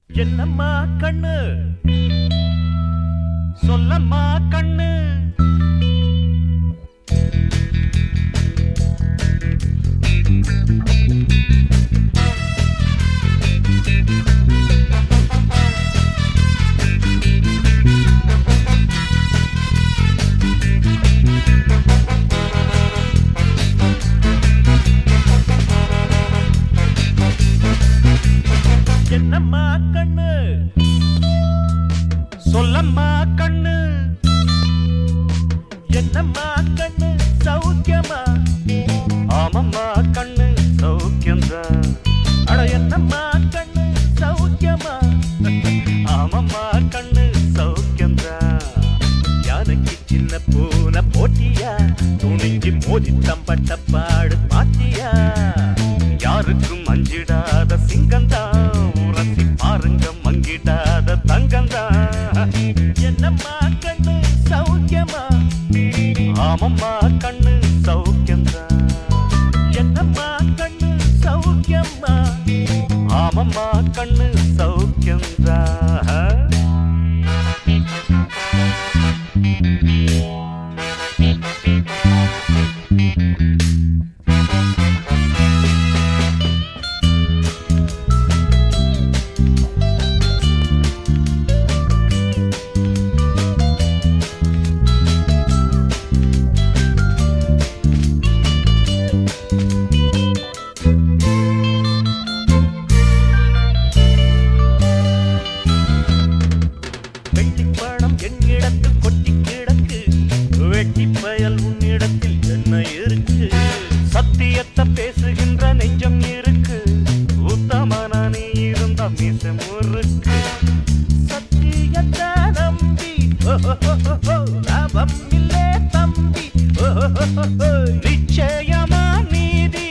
என்னம்மா கண்ணு சொல்லம்மா கண்ணு என்னம்மா கண்ணு சொல்லம்மா கண்ணு என்னம்மா கண்ணு சௌக்கியமா ஆமம்மா கண்ணு சௌக்கியம்தான் அட என்னம்மா கண்ணு சௌக்கியமா ஆமம்மா கண்ணு சௌக்கியம்தான் யானைக்கு சின்ன பூனை போட்டியா துணிஞ்சு மோதி தம்பட்ட பாடு பாத்தியா யாருக்கும் அஞ்சிடாத சிங்கந்தான் உரசி பாருங்க மங்கிடாத தங்கந்தான் என்னம்மா கண்ணு சௌக்கியமா ஆமம்மா கண்ணு சௌக்கியந்தான் என்னம்மா கண்ணு சௌக்கியமா ஆமம்மா கண்ணு சௌக்கியந்தான் என்னிடத்தில் கொட்டி கிடக்கு வெட்டி பயல் உன்னிடத்தில் என்ன இருக்கு சத்தியத்தை பேசுகின்ற நெஞ்சம் இருக்கு உத்தமனா நீ இருந்த மீச முறுக்கு சத்தியத்தை நம்பி லாபம் இல்லே தம்பி நிச்சயமா நீதி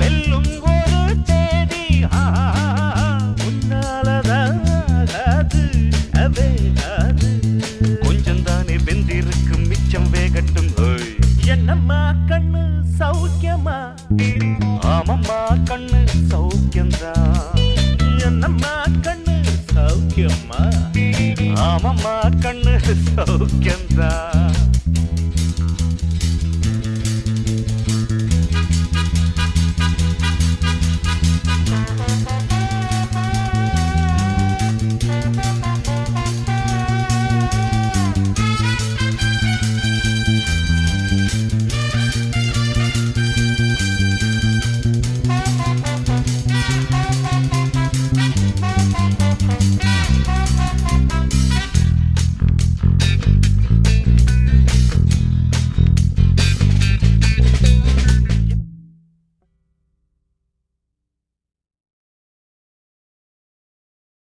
வெல்லும் ஒரு தேதி உன்னாலதான் கொஞ்சம் தானே வெந்திருக்கும் மிச்சம் வேகட்டும் என்னம்மா கண்ணு சௌக்கியமா ஆமம்மா கண்ணு சௌக்கியம்தான் என்னம்மா கண்ணு சௌக்கியமா ஆமம்மா கண்ணு சௌக்கியம்தான்